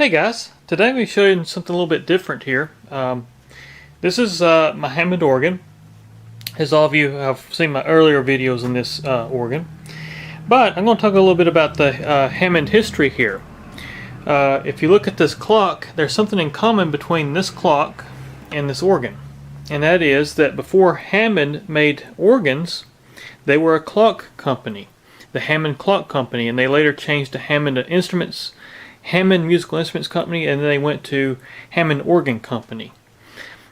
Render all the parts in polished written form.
Hey guys, today I'm going to show you something a little bit different here. This is my Hammond organ, as all of you have seen my earlier videos on this organ. But I'm going to talk a little bit about the Hammond history here. If you look at this clock, there's something in common between this clock and this organ. And that is that before Hammond made organs, they were a clock company, the Hammond Clock Company, and they later changed to Hammond Musical Instruments Company, and then they went to Hammond Organ Company.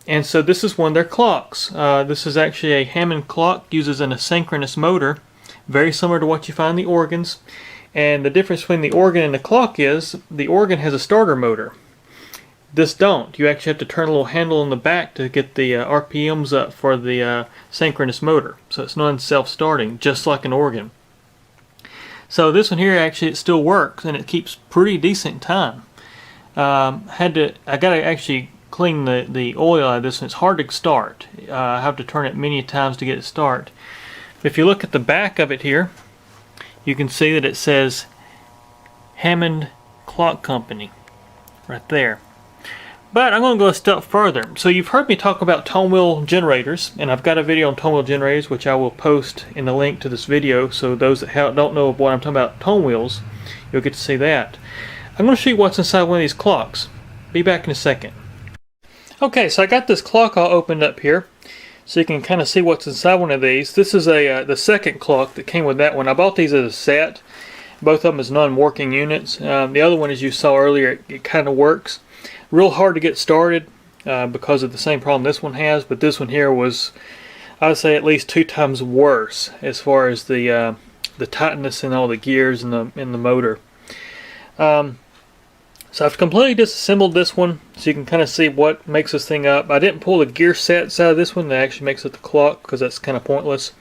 And so this is one of their clocks. This is actually a Hammond clock, uses an asynchronous motor, very similar to what you find in the organs. And the difference between the organ and the clock is the organ has a starter motor. This don't. You actually have to turn a little handle in the back to get the RPMs up for the synchronous motor. So it's not self-starting, just like an organ. So this one here, actually, it still works and it keeps pretty decent time. I gotta actually clean the oil out of this one. It's hard to start. I have to turn it many times to get it start. If you look at the back of it here, you can see that it says Hammond Clock Company right there. But I'm going to go a step further. So you've heard me talk about Tonewheel generators, and I've got a video on Tonewheel generators which I will post in the link to this video, so those that don't know what I'm talking about Tonewheels, you'll get to see that. I'm going to show you what's inside one of these clocks. Be back in a second. Okay, so I got this clock all opened up here, so you can kind of see what's inside one of these. This is the second clock that came with that one. I bought these as a set, both of them as non-working units. The other one, as you saw earlier, it kind of works. Real hard to get started because of the same problem this one has, but this one here was, I would say, at least 2 times worse as far as the tightness in all the gears in the motor. So I've completely disassembled this one, so you can kind of see what makes this thing up. I didn't pull the gear sets out of this one that actually makes it the clock, because that's kind of pointless.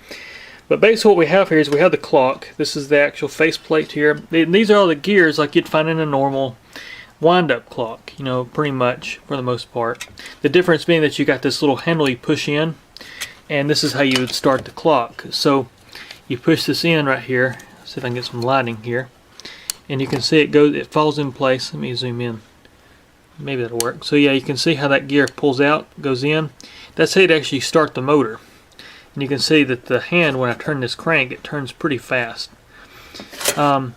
But basically what we have here is we have the clock. This is the actual faceplate here. These are all the gears like you'd find in a normal wind-up clock, you know, pretty much for the most part. The difference being that you got this little handle you push in, and this is how you would start the clock. So you push this in right here. Let's see if I can get some lighting here, and you can see it falls in place. Let me zoom in. Maybe that'll work. So yeah, you can see how that gear pulls out, goes in. That's how you'd actually start the motor. And you can see that the hand, when I turn this crank, it turns pretty fast. So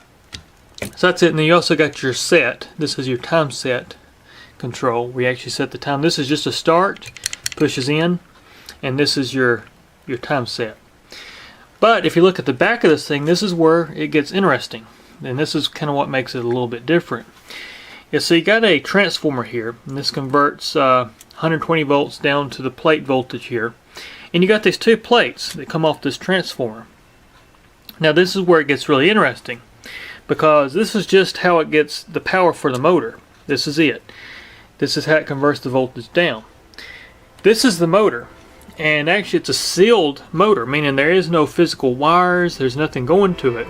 that's it. And then you also got your set. This is your time set control. We actually set the time. This is just a start, pushes in, and this is your time set. But if you look at the back of this thing, this is where it gets interesting. And this is kind of what makes it a little bit different. Yeah, so you got a transformer here, and this converts 120 volts down to the plate voltage here. And you got these 2 plates that come off this transformer. Now this is where it gets really interesting, because this is just how it gets the power for the motor. This is it. This is how it converts the voltage down. This is the motor, and actually it's a sealed motor, meaning there is no physical wires, there's nothing going to it.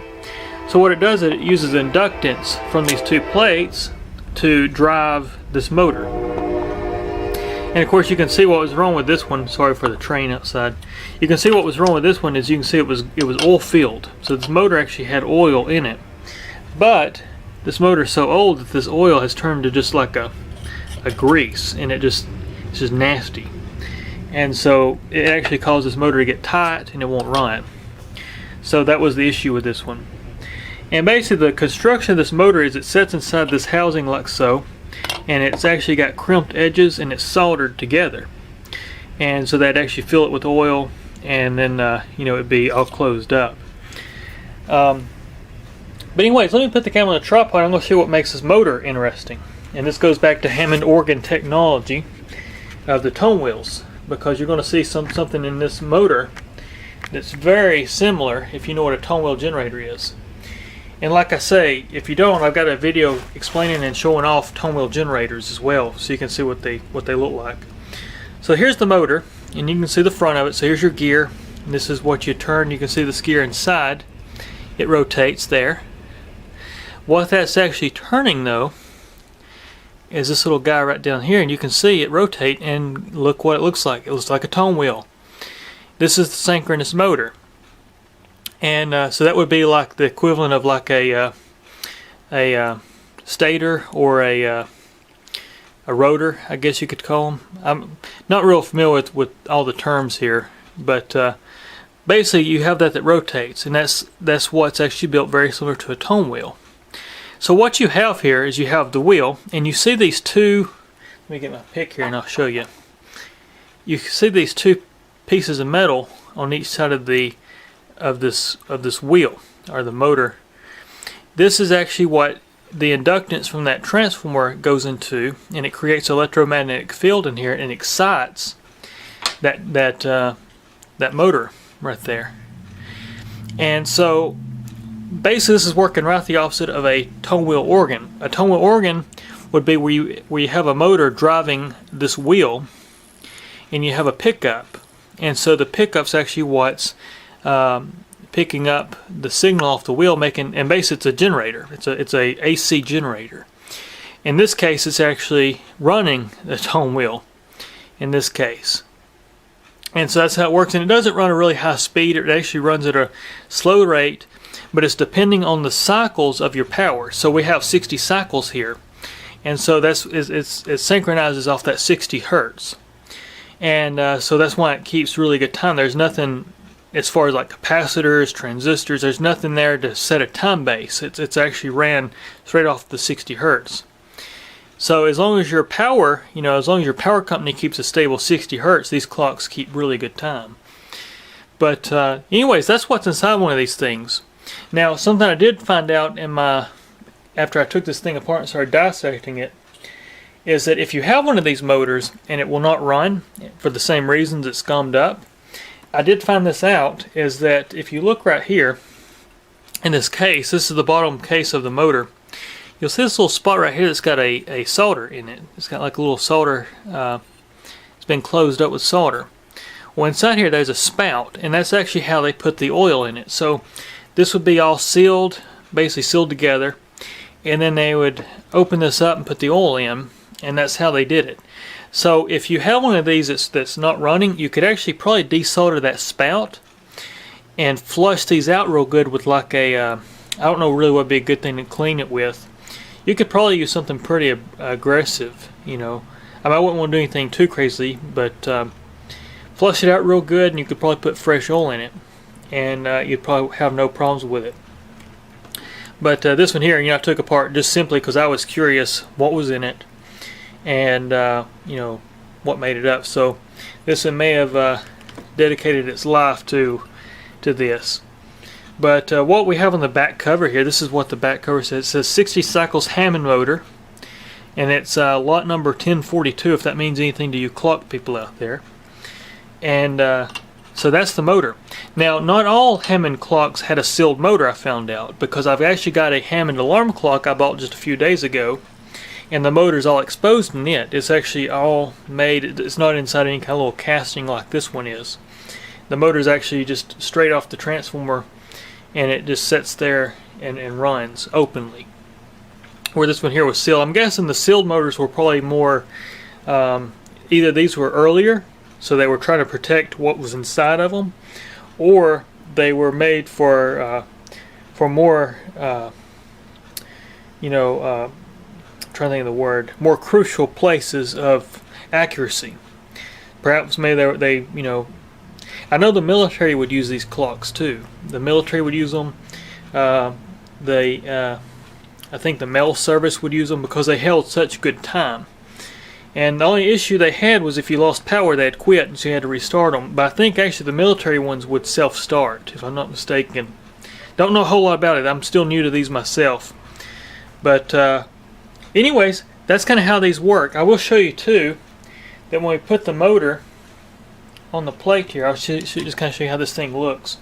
So what it does is it uses inductance from these 2 plates to drive this motor. And of course you can see what was wrong with this one. Sorry for the train outside. You can see what was wrong with this one is you can see it was oil filled. So this motor actually had oil in it. But this motor is so old that this oil has turned to just like a grease, and it's just nasty. And so it actually caused this motor to get tight and it won't run. So that was the issue with this one. And basically the construction of this motor is it sits inside this housing like so, and it's actually got crimped edges and it's soldered together. And so that actually fill it with oil, and then you know, it'd be all closed up. But anyways, let me put the camera on a tripod. I'm going to show you what makes this motor interesting. And this goes back to Hammond organ technology of the Tonewheels, because you're going to see something in this motor that's very similar if you know what a Tonewheel generator is. And like I say, if you don't, I've got a video explaining and showing off Tonewheel generators as well, so you can see what they look like. So here's the motor, and you can see the front of it. So here's your gear, and this is what you turn. You can see this gear inside. It rotates there. What that's actually turning though is this little guy right down here, and you can see it rotate, and look what it looks like. It looks like a Tonewheel. This is the synchronous motor. And so that would be like the equivalent of like a stator or a rotor, I guess you could call them. I'm not real familiar with all the terms here, but basically you have that rotates, and that's what's actually built very similar to a Tonewheel. So what you have here is you have the wheel, and you see these two. Let me get my pick here and I'll show you. You see these two pieces of metal on each side of this wheel, or the motor. This is actually what the inductance from that transformer goes into, and it creates an electromagnetic field in here and excites that motor right there. And so basically this is working right the opposite of a Tonewheel organ. A Tonewheel organ would be where you have a motor driving this wheel, and you have a pickup, and so the pickup's actually what's picking up the signal off the wheel, and basically it's a generator. It's a AC generator. In this case, it's actually running the Tonewheel in this case. And so that's how it works. And it doesn't run at a really high speed. It actually runs at a slow rate, but it's depending on the cycles of your power. So we have 60 cycles here, and so it synchronizes off that 60 hertz. And so that's why it keeps really good time. There's nothing as far as like capacitors, transistors, there's nothing there to set a time base. It's actually ran straight off the 60 hertz. So as long as your power, as long as your power company keeps a stable 60 hertz, these clocks keep really good time. But anyways, that's what's inside one of these things. Now, something I did find out after I took this thing apart and started dissecting it, is that if you have one of these motors and it will not run for the same reasons it's gummed up, I did find this out, is that if you look right here in this case, this is the bottom case of the motor, you'll see this little spot right here that's got a solder in it. It's got like a little solder, it's been closed up with solder. Well, inside here there's a spout, and that's actually how they put the oil in it. So this would be all sealed, basically sealed together, and then they would open this up and put the oil in, and that's how they did it. So if you have one of these that's not running, you could actually probably desolder that spout and flush these out real good with like I don't know really what would be a good thing to clean it with. You could probably use something pretty aggressive, I mean, I wouldn't want to do anything too crazy, but flush it out real good, and you could probably put fresh oil in it, and you'd probably have no problems with it. But this one here, I took apart just simply because I was curious what was in it, and what made it up. So this one may have dedicated its life to this. But what we have on the back cover here, this is what the back cover says. It says 60 cycles Hammond motor, and it's lot number 1042, if that means anything to you clock people out there. And so that's the motor. Now, not all Hammond clocks had a sealed motor, I found out, because I've actually got a Hammond alarm clock I bought just a few days ago, and the motor's all exposed in it. It's actually all made, it's not inside any kind of little casting like this one is. The motor's actually just straight off the transformer, and it just sits there and runs openly. Where this one here was sealed. I'm guessing the sealed motors were probably more, either these were earlier, so they were trying to protect what was inside of them, or they were made for more, trying to think of the word, more crucial places of accuracy. Perhaps maybe they I know the military would use these clocks too. The military would use them. I think the mail service would use them because they held such good time. And the only issue they had was if you lost power, they'd quit, and so you had to restart them. But I think actually the military ones would self-start, if I'm not mistaken. Don't know a whole lot about it. I'm still new to these myself. But anyways, that's kind of how these work. I will show you too that when we put the motor on the plate here, I'll just kind of show you how this thing looks.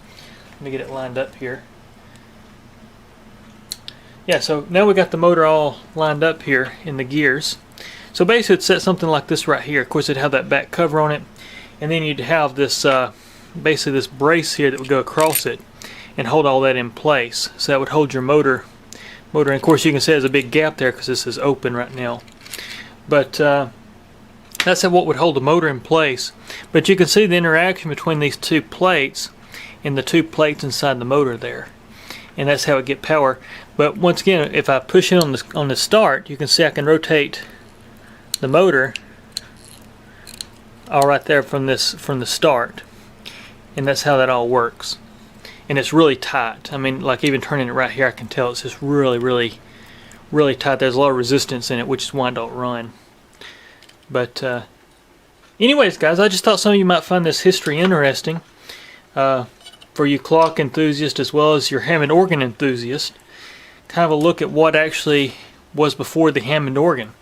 Let me get it lined up here. Yeah, so now we got the motor all lined up here in the gears. So basically it'd set something like this right here. Of course it'd have that back cover on it, and then you'd have this basically this brace here that would go across it and hold all that in place. So that would hold your motor, and of course you can see there's a big gap there because this is open right now. But that's what would hold the motor in place. But you can see the interaction between these two plates and the two plates inside the motor there. and that's how it get power. But once again, if I push in on the start, you can see I can rotate the motor all right there from the start, and that's how that all works. And it's really tight. I mean, like even turning it right here, I can tell it's just really tight. There's a lot of resistance in it, which is why I don't run. But anyways, guys, I just thought some of you might find this history interesting. For you clock enthusiasts as well as your Hammond organ enthusiast, kind of a look at what actually was before the Hammond organ,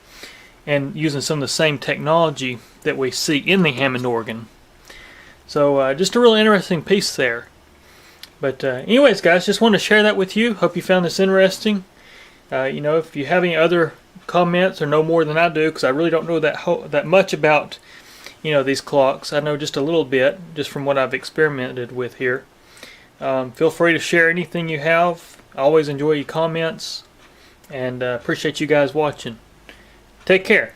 and using some of the same technology that we see in the Hammond organ. So just a really interesting piece there. But anyways, guys, just wanted to share that with you. Hope you found this interesting. You know, if you have any other comments or know more than I do, because I really don't know that much about, you know, these clocks. I know just a little bit, just from what I've experimented with here. Feel free to share anything you have. I always enjoy your comments, and appreciate you guys watching. Take care.